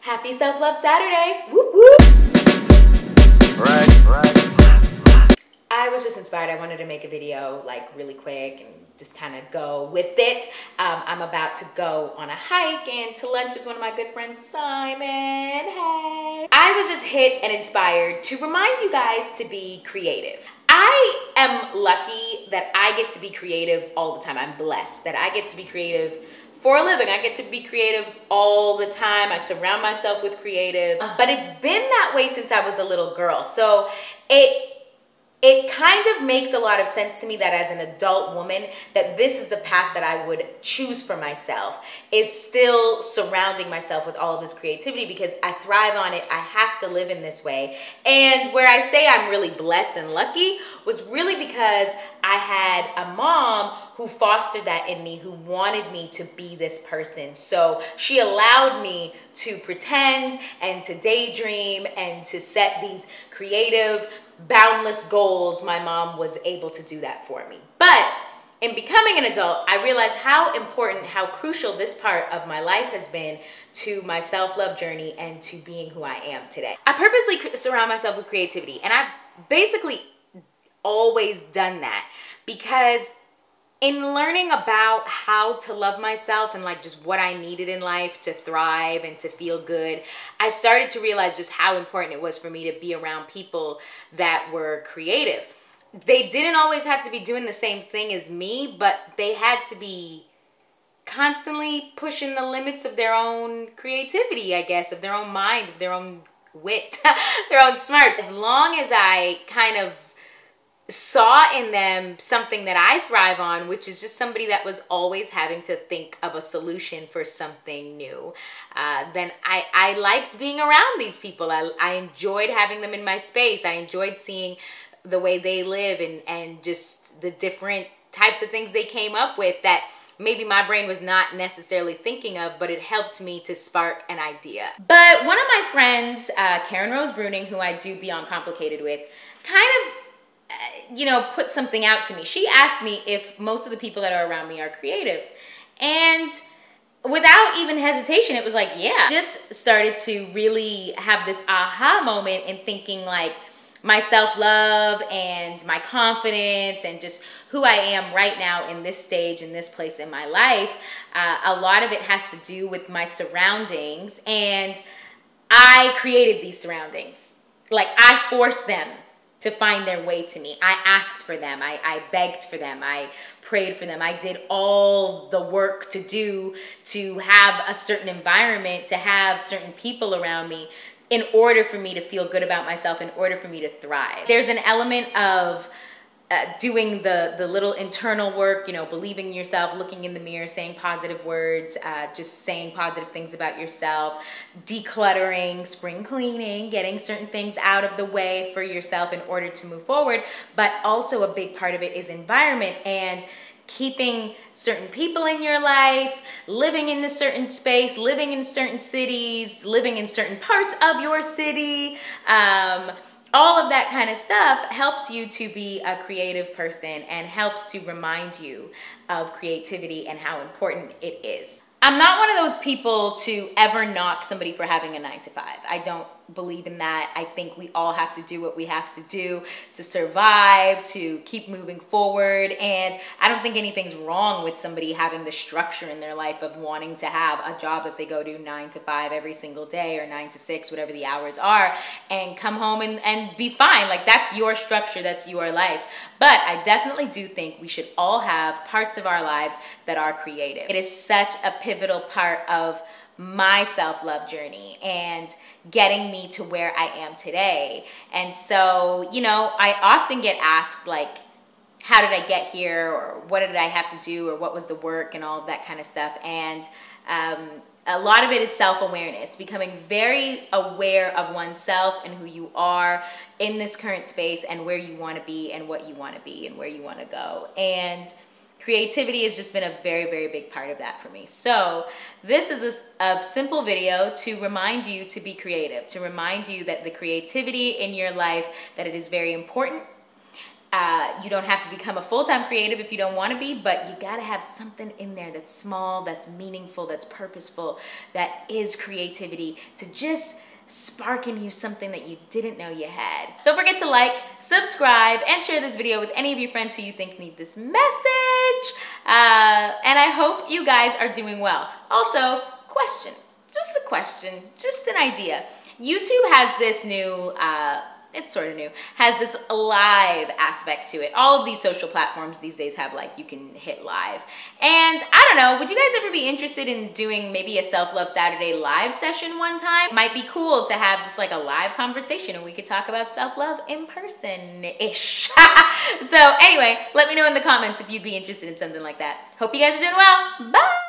Happy Self-Love Saturday. Whoop, whoop. Right. I was just inspired. I wanted to make a video like really quick and just kind of go with it. I'm about to go on a hike and to lunch with one of my good friends, Simon. Hey. I was just hit and inspired to remind you guys to be creative. I am lucky that I get to be creative all the time. I'm blessed that I get to be creative for a living. I get to be creative all the time. I surround myself with creatives, but it's been that way since I was a little girl. So it kind of makes a lot of sense to me that as an adult woman, that this is the path that I would choose for myself, is still surrounding myself with all of this creativity because I thrive on it. I have to live in this way. And where I say I'm really blessed and lucky was really because I had a mom who fostered that in me, who wanted me to be this person. So she allowed me to pretend and to daydream and to set these creative, boundless goals. My mom was able to do that for me. But in becoming an adult, I realized how important, how crucial this part of my life has been to my self-love journey and to being who I am today. I purposely surround myself with creativity, and I've basically always done that because in learning about how to love myself and like just what I needed in life to thrive and to feel good, I started to realize just how important it was for me to be around people that were creative. They didn't always have to be doing the same thing as me, but they had to be constantly pushing the limits of their own creativity, I guess, of their own mind, of their own wit, their own smarts. As long as I kind of saw in them something that I thrive on, which is just somebody that was always having to think of a solution for something new, then I liked being around these people. I enjoyed having them in my space. I enjoyed seeing the way they live and just the different types of things they came up with that maybe my brain was not necessarily thinking of, but it helped me to spark an idea. But one of my friends, Karen Rose Bruning, who I do Beyond Complicated with, kind of put something out to me. She asked me if most of the people that are around me are creatives. And without even hesitation, it was like, yeah. Just started to really have this aha moment in thinking like my self-love and my confidence and just who I am right now in this stage, in this place in my life. A lot of it has to do with my surroundings, and I created these surroundings. Like, I forced them to find their way to me. I asked for them. I begged for them. I prayed for them. I did all the work to do to have a certain environment, to have certain people around me in order for me to feel good about myself, in order for me to thrive. There's an element of doing the little internal work, believing in yourself, looking in the mirror, saying positive words, just saying positive things about yourself, decluttering, spring cleaning, getting certain things out of the way for yourself in order to move forward. But also a big part of it is environment and keeping certain people in your life, living in a certain space, living in certain cities, living in certain parts of your city. All of that kind of stuff helps you to be a creative person and helps to remind you of creativity and how important it is. I'm not one of those people to ever knock somebody for having a 9-to-5. I don't believe in that. I think we all have to do what we have to do to survive, to keep moving forward. And I don't think anything's wrong with somebody having the structure in their life of wanting to have a job that they go to 9-to-5 every single day, or 9-to-6, whatever the hours are, and come home and be fine. Like, that's your structure, that's your life. But I definitely do think we should all have parts of our lives that are creative. It is such a pivotal part of my self-love journey and getting me to where I am today. And so, I often get asked, like, how did I get here, or what did I have to do, or what was the work, and all of that kind of stuff. And a lot of it is self-awareness, becoming very aware of oneself and who you are in this current space and where you want to be and what you want to be and where you want to go. And creativity has just been a very, very big part of that for me. So this is a simple video to remind you to be creative, to remind you that the creativity in your life, that it is very important. You don't have to become a full-time creative if you don't want to be, but you got to have something in there that's small, that's meaningful, that's purposeful, that is creativity to just spark in you something that you didn't know you had. Don't forget to like, subscribe, and share this video with any of your friends who you think need this message. And I hope you guys are doing well. Also, just a question, just an idea. YouTube has this new, it's sort of new, has this live aspect to it. All of these social platforms these days have like, you can hit live. And I don't know, would you guys ever be interested in doing maybe a Self-Love Saturday live session one time? It might be cool to have just like a live conversation and we could talk about self-love in person-ish. So anyway, let me know in the comments if you'd be interested in something like that. Hope you guys are doing well. Bye!